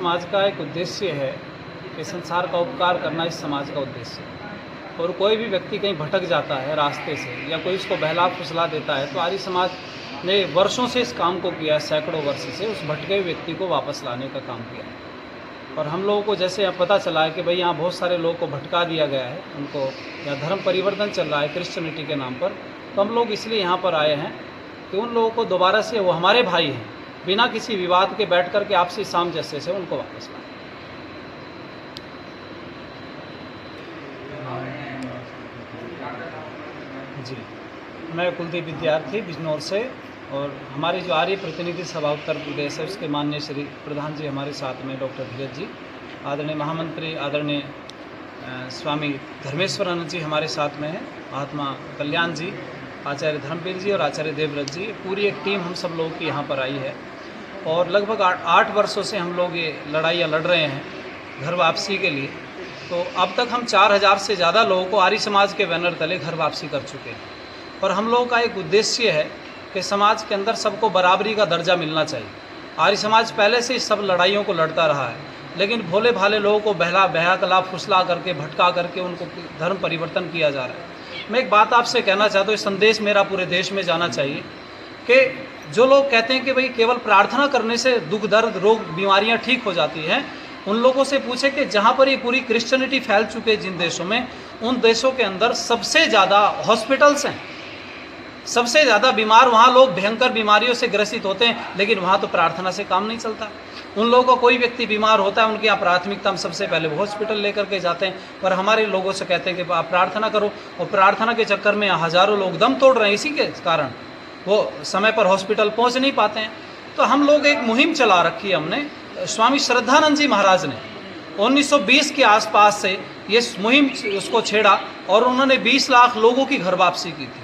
समाज का एक उद्देश्य है कि संसार का उपकार करना इस समाज का उद्देश्य है। और कोई भी व्यक्ति कहीं भटक जाता है रास्ते से या कोई इसको बहला फुसला देता है तो आर्य समाज ने वर्षों से इस काम को किया है, सैकड़ों वर्ष से उस भटके हुए व्यक्ति को वापस लाने का काम किया है। और हम लोगों को जैसे अब पता चला है कि भाई यहाँ बहुत सारे लोगों को भटका दिया गया है, उनको या धर्म परिवर्तन चल रहा है क्रिश्चियनिटी के नाम पर, तो हम लोग इसलिए यहाँ पर आए हैं कि उन लोगों को दोबारा से, वो हमारे भाई हैं, बिना किसी विवाद के बैठ कर के आपसी सामंजस्य से उनको वापस लाएं। जी, मैं कुलदीप विद्यार्थी बिजनौर से, और हमारी जो आर्य प्रतिनिधि सभा उत्तर प्रदेश है उसके माननीय श्री प्रधान जी हमारे साथ में, डॉक्टर धीरज जी, आदरणीय महामंत्री आदरणीय स्वामी धर्मेश्वरानंद जी हमारे साथ में हैं, महात्मा कल्याण जी, आचार्य धर्मवीर जी और आचार्य देवव्रत जी, पूरी एक टीम हम सब लोगों की यहाँ पर आई है। और लगभग 8 वर्षों से हम लोग ये लड़ाइयाँ लड़ रहे हैं घर वापसी के लिए। तो अब तक हम 4000 से ज़्यादा लोगों को आर्य समाज के बैनर तले घर वापसी कर चुके हैं। और हम लोगों का एक उद्देश्य है कि समाज के अंदर सबको बराबरी का दर्जा मिलना चाहिए। आर्य समाज पहले से ही सब लड़ाइयों को लड़ता रहा है, लेकिन भोले भाले लोगों को बहला फुसला करके, भटका करके उनको धर्म परिवर्तन किया जा रहा है। मैं एक बात आपसे कहना चाहता हूँ, ये संदेश मेरा पूरे देश में जाना चाहिए कि जो लोग कहते हैं कि भाई केवल प्रार्थना करने से दुख दर्द रोग बीमारियां ठीक हो जाती हैं, उन लोगों से पूछे कि जहाँ पर ये पूरी क्रिश्चियनिटी फैल चुके हैं जिन देशों में, उन देशों के अंदर सबसे ज़्यादा हॉस्पिटल्स हैं, सबसे ज़्यादा बीमार वहाँ लोग भयंकर बीमारियों से ग्रसित होते हैं, लेकिन वहाँ तो प्रार्थना से काम नहीं चलता। उन लोगों को कोई व्यक्ति बीमार होता है, उनकी यहाँ प्राथमिकता हम सबसे पहले वो हॉस्पिटल लेकर के जाते हैं, पर हमारे लोगों से कहते हैं कि आप प्रार्थना करो, और प्रार्थना के चक्कर में हज़ारों लोग दम तोड़ रहे हैं, इसी के कारण वो समय पर हॉस्पिटल पहुँच नहीं पाते हैं। तो हम लोग एक मुहिम चला रखी है हमने, स्वामी श्रद्धानंद जी महाराज ने 1920 के आसपास से ये मुहिम उसको छेड़ा और उन्होंने 20 लाख लोगों की घर वापसी की थी।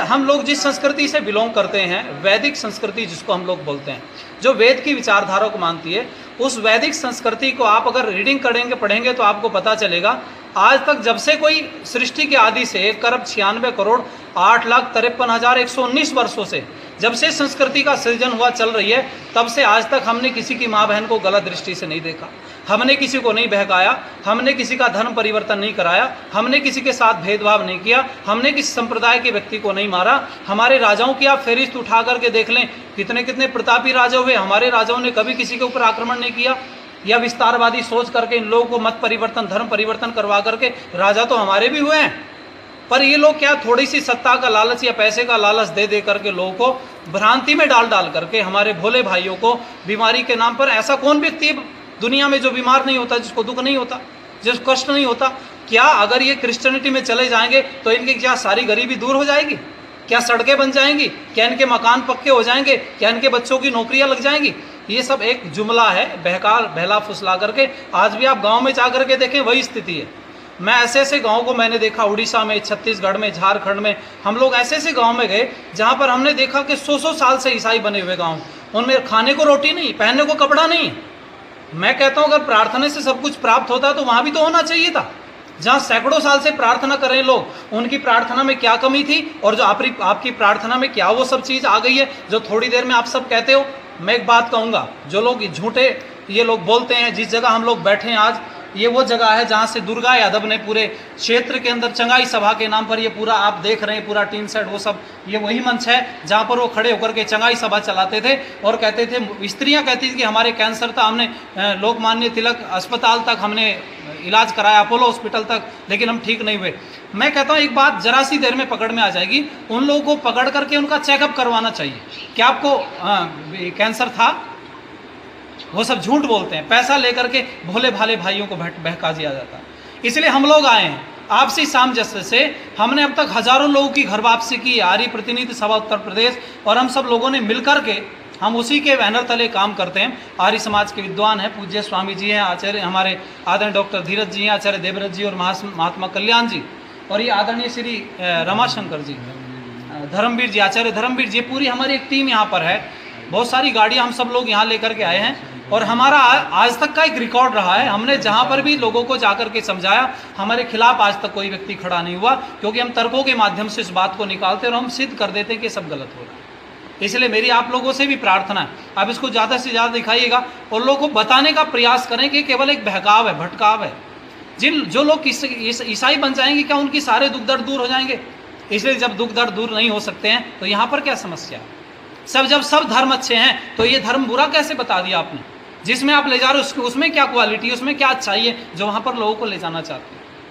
हम लोग जिस संस्कृति से बिलोंग करते हैं, वैदिक संस्कृति जिसको हम लोग बोलते हैं, जो वेद की विचारधारा को मानती है, उस वैदिक संस्कृति को आप अगर रीडिंग करेंगे, पढ़ेंगे, तो आपको पता चलेगा आज तक जब से कोई सृष्टि के आदि से 1,96,08,53,119 वर्षों से जब से संस्कृति का सृजन हुआ चल रही है, तब से आज तक हमने किसी की माँ बहन को गलत दृष्टि से नहीं देखा, हमने किसी को नहीं बहकाया, हमने किसी का धर्म परिवर्तन नहीं कराया, हमने किसी के साथ भेदभाव नहीं किया, हमने किसी संप्रदाय के व्यक्ति को नहीं मारा। हमारे राजाओं की आप फहरिस्त उठा करके देख लें, कितने कितने प्रतापी राजा हुए, हमारे राजाओं ने कभी किसी के ऊपर आक्रमण नहीं किया, या विस्तारवादी सोच करके इन लोगों को मत परिवर्तन, धर्म परिवर्तन करवा करके राजा तो हमारे भी हुए हैं। पर ये लोग क्या, थोड़ी सी सत्ता का लालच या पैसे का लालच दे दे करके लोगों को भ्रांति में डाल करके हमारे भोले भाइयों को बीमारी के नाम पर, ऐसा कौन व्यक्ति है दुनिया में जो बीमार नहीं होता, जिसको दुख नहीं होता, जिसको कष्ट नहीं होता? क्या अगर ये क्रिश्चियनिटी में चले जाएंगे तो इनकी क्या सारी गरीबी दूर हो जाएगी? क्या सड़कें बन जाएंगी? क्या इनके मकान पक्के हो जाएंगे? क्या इनके बच्चों की नौकरियां लग जाएंगी? ये सब एक जुमला है, बहला फुसला करके। आज भी आप गांव में जा करके देखें, वही स्थिति है। मैं ऐसे ऐसे गाँव को मैंने देखा, उड़ीसा में, छत्तीसगढ़ में, झारखंड में, हम लोग ऐसे ऐसे गाँव में गए जहाँ पर हमने देखा कि 100 साल से ईसाई बने हुए गाँव, उनमें खाने को रोटी नहीं, पहनने को कपड़ा नहीं। मैं कहता हूँ अगर प्रार्थना से सब कुछ प्राप्त होता तो वहाँ भी तो होना चाहिए था। जहाँ सैकड़ों साल से प्रार्थना कर रहे लोग, उनकी प्रार्थना में क्या कमी थी, और जो आपकी प्रार्थना में क्या वो सब चीज़ आ गई है जो थोड़ी देर में आप सब कहते हो? मैं एक बात कहूँगा, जो लोग झूठे ये लोग बोलते हैं, जिस जगह हम लोग बैठे हैं आज, ये वो जगह है जहाँ से दुर्गा यादव ने पूरे क्षेत्र के अंदर चंगाई सभा के नाम पर, ये पूरा आप देख रहे हैं पूरा टीन सेट, वो सब ये वही मंच है जहाँ पर वो खड़े होकर के चंगाई सभा चलाते थे और कहते थे, स्त्रियाँ कहती थी कि हमारे कैंसर था, हमने लोकमान्य तिलक अस्पताल तक हमने इलाज कराया, अपोलो हॉस्पिटल तक, लेकिन हम ठीक नहीं हुए। मैं कहता हूँ एक बात जरा सी देर में पकड़ में आ जाएगी, उन लोगों को पकड़ करके उनका चेकअप करवाना चाहिए। क्या आपको कैंसर था? वो सब झूठ बोलते हैं, पैसा लेकर के भोले भाले भाइयों को बहका दिया जाता है। इसलिए हम लोग आए हैं आपसी सामंजस्य से। हमने अब तक हजारों लोगों की घर वापसी की, आर्य प्रतिनिधि सभा उत्तर प्रदेश, और हम सब लोगों ने मिलकर के, हम उसी के बैनर तले काम करते हैं। आर्य समाज के विद्वान हैं, पूज्य स्वामी जी हैं, आचार्य हमारे आदरणीय डॉक्टर धीरज जी हैं, आचार्य देवव्रत जी और महात्मा कल्याण जी, और ये आदरणीय श्री रमाशंकर जी, धर्मवीर जी, आचार्य धर्मवीर जी, पूरी हमारी एक टीम यहाँ पर है। बहुत सारी गाड़ियाँ हम सब लोग यहाँ लेकर के आए हैं, और हमारा आज तक का एक रिकॉर्ड रहा है, हमने जहाँ पर भी लोगों को जाकर के समझाया, हमारे खिलाफ आज तक कोई व्यक्ति खड़ा नहीं हुआ, क्योंकि हम तर्कों के माध्यम से इस बात को निकालते और हम सिद्ध कर देते हैं कि सब गलत हो रहा है। इसलिए मेरी आप लोगों से भी प्रार्थना है, आप इसको ज़्यादा से ज़्यादा दिखाइएगा और लोगों को बताने का प्रयास करें कि केवल एक बहकाव है, भटकाव है। जो लोग ईसाई बन जाएंगे, क्या उनकी सारे दुख दर्द दूर हो जाएंगे? इसलिए जब दुख दर्द दूर नहीं हो सकते हैं तो यहाँ पर क्या समस्या? जब सब धर्म अच्छे हैं तो ये धर्म बुरा कैसे बता दिया आपने? जिसमें आप ले जा रहे हो उसमें क्या क्वालिटी, उसमें क्या अच्छाई है जो वहाँ पर लोगों को ले जाना चाहते हैं?